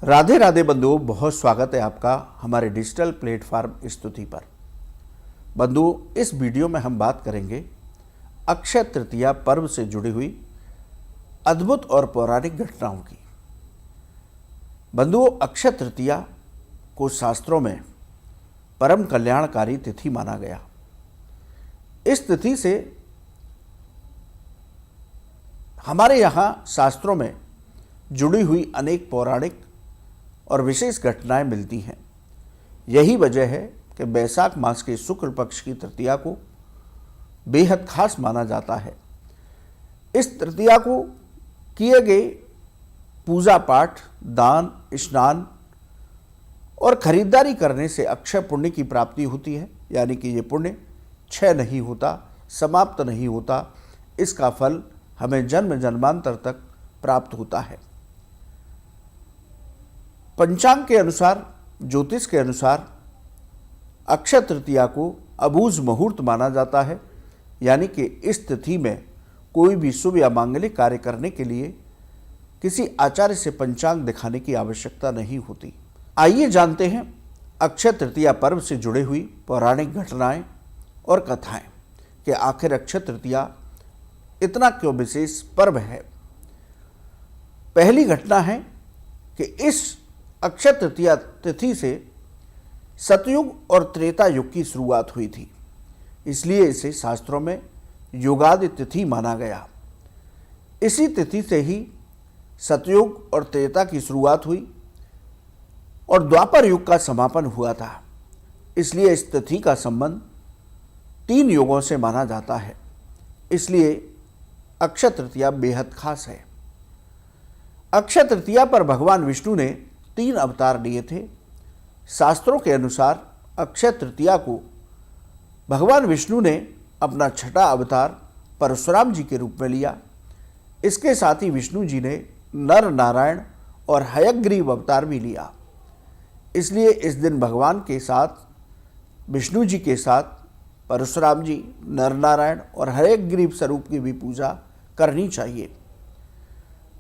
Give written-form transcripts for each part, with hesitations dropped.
राधे राधे बंधुओं, बहुत स्वागत है आपका हमारे डिजिटल प्लेटफॉर्म स्तुति पर। बंधुओं, इस वीडियो में हम बात करेंगे अक्षय तृतीया पर्व से जुड़ी हुई अद्भुत और पौराणिक घटनाओं की। बंधुओं, अक्षय तृतीया को शास्त्रों में परम कल्याणकारी तिथि माना गया। इस तिथि से हमारे यहाँ शास्त्रों में जुड़ी हुई अनेक पौराणिक और विशेष घटनाएं मिलती हैं। यही वजह है कि बैसाख मास के शुक्ल पक्ष की तृतीया को बेहद खास माना जाता है। इस तृतीया को किए गए पूजा पाठ, दान, स्नान और खरीदारी करने से अक्षय पुण्य की प्राप्ति होती है। यानी कि ये पुण्य क्षय नहीं होता, समाप्त नहीं होता। इसका फल हमें जन्म जन्मांतर तक प्राप्त होता है। पंचांग के अनुसार, ज्योतिष के अनुसार अक्षय तृतीया को अबूझ मुहूर्त माना जाता है। यानी कि इस तिथि में कोई भी शुभ या मांगलिक कार्य करने के लिए किसी आचार्य से पंचांग दिखाने की आवश्यकता नहीं होती। आइए जानते हैं अक्षय तृतीया पर्व से जुड़ी हुई पौराणिक घटनाएं और कथाएं कि आखिर अक्षय तृतीया इतना क्यों विशेष पर्व है। पहली घटना है कि इस अक्षय तृतीया तिथि से सतयुग और त्रेता युग की शुरुआत हुई थी, इसलिए इसे शास्त्रों में युगादि तिथि माना गया। इसी तिथि से ही सतयुग और त्रेता की शुरुआत हुई और द्वापर युग का समापन हुआ था। इसलिए इस तिथि का संबंध 3 युगों से माना जाता है। इसलिए अक्षय तृतीया बेहद खास है। अक्षय तृतीया पर भगवान विष्णु ने 3 अवतार लिए थे। शास्त्रों के अनुसार अक्षय तृतीया को भगवान विष्णु ने अपना छठा अवतार परशुराम जी के रूप में लिया। इसके साथ ही विष्णु जी ने नर नारायण और हयग्रीव अवतार भी लिया। इसलिए इस दिन भगवान के साथ, विष्णु जी के साथ परशुराम जी, नर नारायण और हयग्रीव स्वरूप की भी पूजा करनी चाहिए।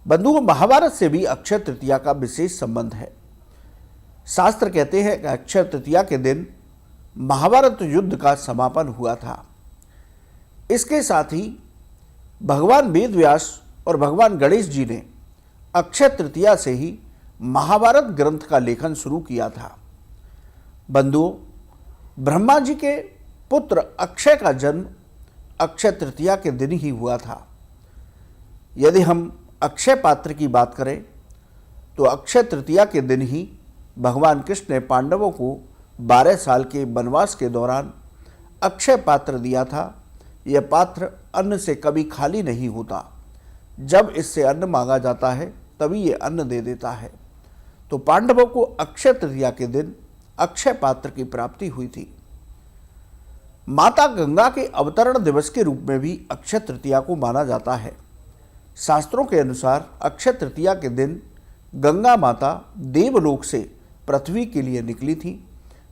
बंधुओं, महाभारत से भी अक्षय तृतीया का विशेष संबंध है। शास्त्र कहते हैं कि अक्षय तृतीया के दिन महाभारत युद्ध का समापन हुआ था। इसके साथ ही भगवान वेद व्यास और भगवान गणेश जी ने अक्षय तृतीया से ही महाभारत ग्रंथ का लेखन शुरू किया था। बंधुओं, ब्रह्मा जी के पुत्र अक्षय का जन्म अक्षय तृतीया के दिन ही हुआ था। यदि हम अक्षय पात्र की बात करें तो अक्षय तृतीया के दिन ही भगवान कृष्ण ने पांडवों को 12 साल के वनवास के दौरान अक्षय पात्र दिया था। यह पात्र अन्न से कभी खाली नहीं होता। जब इससे अन्न मांगा जाता है तभी ये अन्न दे देता है। तो पांडवों को अक्षय तृतीया के दिन अक्षय पात्र की प्राप्ति हुई थी। माता गंगा के अवतरण दिवस के रूप में भी अक्षय तृतीया को माना जाता है। शास्त्रों के अनुसार अक्षय तृतीया के दिन गंगा माता देवलोक से पृथ्वी के लिए निकली थी।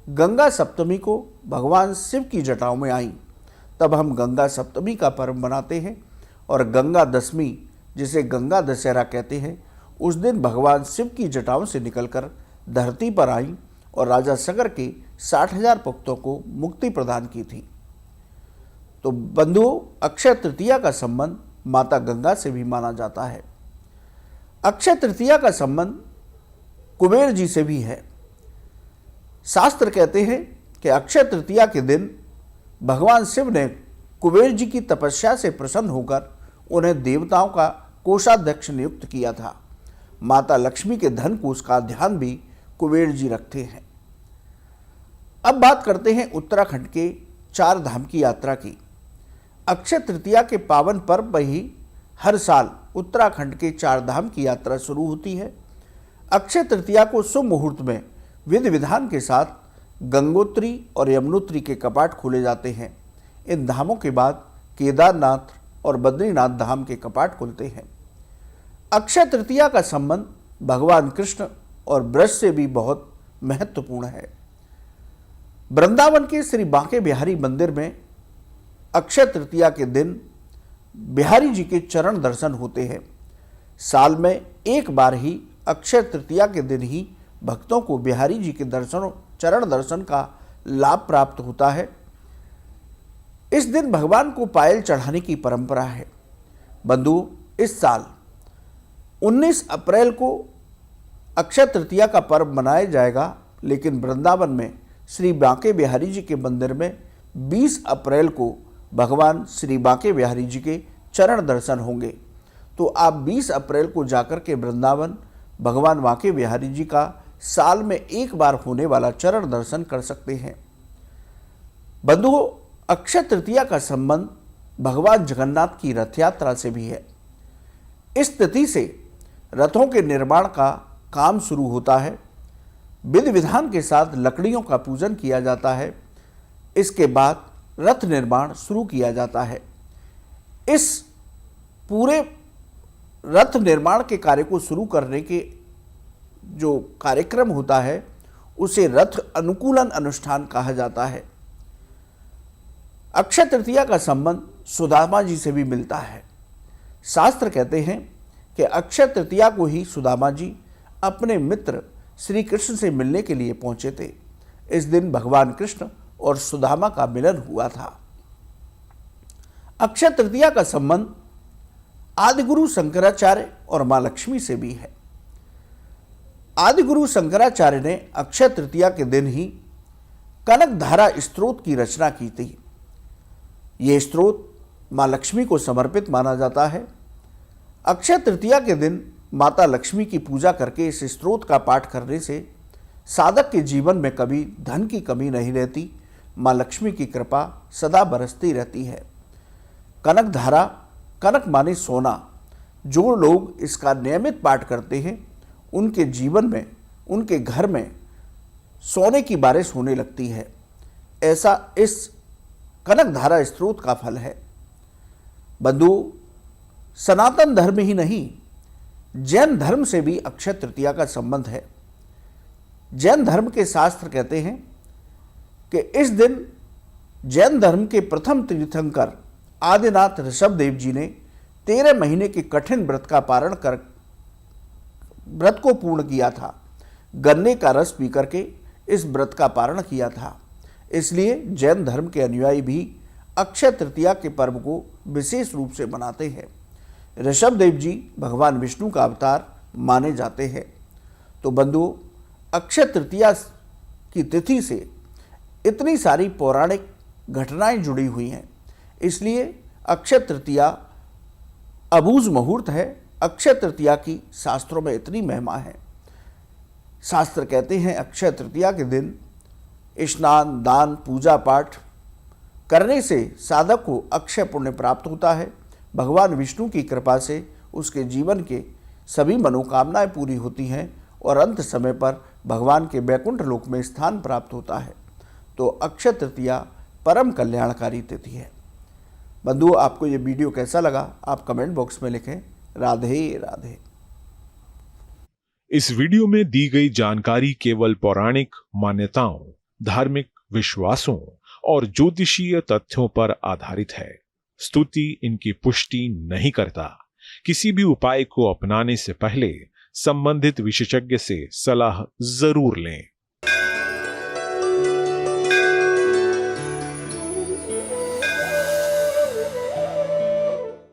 गंगा सप्तमी को भगवान शिव की जटाओं में आई। तब हम गंगा सप्तमी का पर्व मनाते हैं और गंगा दशमी, जिसे गंगा दशहरा कहते हैं, उस दिन भगवान शिव की जटाओं से निकलकर धरती पर आई और राजा सगर के 60,000 भक्तों को मुक्ति प्रदान की थी। तो बंधुओं, अक्षय तृतीया का संबंध माता गंगा से भी माना जाता है। अक्षय तृतीया का संबंध कुबेर जी से भी है। शास्त्र कहते हैं कि अक्षय तृतीया के दिन भगवान शिव ने कुबेर जी की तपस्या से प्रसन्न होकर उन्हें देवताओं का कोषाध्यक्ष नियुक्त किया था। माता लक्ष्मी के धन कोष का ध्यान भी कुबेर जी रखते हैं। अब बात करते हैं उत्तराखंड के 4 धाम की यात्रा की। अक्षय तृतीया के पावन पर्व पर ही हर साल उत्तराखंड के 4 धाम की यात्रा शुरू होती है। अक्षय तृतीया को शुभ मुहूर्त में विधि विधान के साथ गंगोत्री और यमुनोत्री के कपाट खोले जाते हैं। इन धामों के बाद केदारनाथ और बद्रीनाथ धाम के कपाट खुलते हैं। अक्षय तृतीया का संबंध भगवान कृष्ण और ब्रज से भी बहुत महत्वपूर्ण है। वृंदावन के श्री बांके बिहारी मंदिर में अक्षय तृतीया के दिन बिहारी जी के चरण दर्शन होते हैं। साल में एक बार ही अक्षय तृतीया के दिन ही भक्तों को बिहारी जी के चरण दर्शन का लाभ प्राप्त होता है। इस दिन भगवान को पायल चढ़ाने की परंपरा है। बंधुओं, इस साल 19 अप्रैल को अक्षय तृतीया का पर्व मनाया जाएगा, लेकिन वृंदावन में श्री बांके बिहारी जी के मंदिर में 20 अप्रैल को भगवान श्री बांके बिहारी जी के चरण दर्शन होंगे। तो आप 20 अप्रैल को जाकर के वृंदावन भगवान बांके बिहारी जी का साल में एक बार होने वाला चरण दर्शन कर सकते हैं। बंधुओं, अक्षय तृतीया का संबंध भगवान जगन्नाथ की रथ यात्रा से भी है। इस तिथि से रथों के निर्माण का काम शुरू होता है। विधि विधान के साथ लकड़ियों का पूजन किया जाता है। इसके बाद रथ निर्माण शुरू किया जाता है। इस पूरे रथ निर्माण के कार्य को शुरू करने के जो कार्यक्रम होता है उसे रथ अनुकूलन अनुष्ठान कहा जाता है। अक्षय तृतीया का संबंध सुदामा जी से भी मिलता है। शास्त्र कहते हैं कि अक्षय तृतीया को ही सुदामा जी अपने मित्र श्री कृष्ण से मिलने के लिए पहुंचे थे। इस दिन भगवान कृष्ण और सुदामा का मिलन हुआ था। अक्षय तृतीया का संबंध आदिगुरु शंकराचार्य और मां लक्ष्मी से भी है। आदिगुरु शंकराचार्य ने अक्षय तृतीया के दिन ही कनकधारा स्तोत्र की रचना की थी। यह स्तोत्र मां लक्ष्मी को समर्पित माना जाता है। अक्षय तृतीया के दिन माता लक्ष्मी की पूजा करके इस स्तोत्र का पाठ करने से साधक के जीवन में कभी धन की कमी नहीं रहती। मां लक्ष्मी की कृपा सदा बरसती रहती है। कनकधारा, कनक माने सोना, जो लोग इसका नियमित पाठ करते हैं उनके जीवन में, उनके घर में सोने की बारिश होने लगती है। ऐसा इस कनकधारा स्तोत्र का फल है। बंधुओं, सनातन धर्म ही नहीं, जैन धर्म से भी अक्षय तृतीया का संबंध है। जैन धर्म के शास्त्र कहते हैं कि इस दिन जैन धर्म के प्रथम तीर्थंकर आदिनाथ ऋषभदेव जी ने 13 महीने के कठिन व्रत का पारण कर व्रत को पूर्ण किया था। गन्ने का रस पी करके इस व्रत का पारण किया था। इसलिए जैन धर्म के अनुयायी भी अक्षय तृतीया के पर्व को विशेष रूप से मनाते हैं। ऋषभदेव जी भगवान विष्णु का अवतार माने जाते हैं। तो बंधुओं, अक्षय तृतीया की तिथि से इतनी सारी पौराणिक घटनाएं जुड़ी हुई हैं। इसलिए अक्षय तृतीया अबूझ मुहूर्त है। अक्षय तृतीया की शास्त्रों में इतनी महिमा है। शास्त्र कहते हैं अक्षय तृतीया के दिन स्नान, दान, पूजा पाठ करने से साधक को अक्षय पुण्य प्राप्त होता है। भगवान विष्णु की कृपा से उसके जीवन के सभी मनोकामनाएं पूरी होती हैं और अंत समय पर भगवान के वैकुंठ लोक में स्थान प्राप्त होता है। तो अक्षय तृतीया परम कल्याणकारी तिथि है। बंधुओं, आपको ये वीडियो कैसा लगा आप कमेंट बॉक्स में लिखें। राधे राधे। इस वीडियो में दी गई जानकारी केवल पौराणिक मान्यताओं, धार्मिक विश्वासों और ज्योतिषीय तथ्यों पर आधारित है। स्तुति इनकी पुष्टि नहीं करता। किसी भी उपाय को अपनाने से पहले संबंधित विशेषज्ञ से सलाह जरूर लें।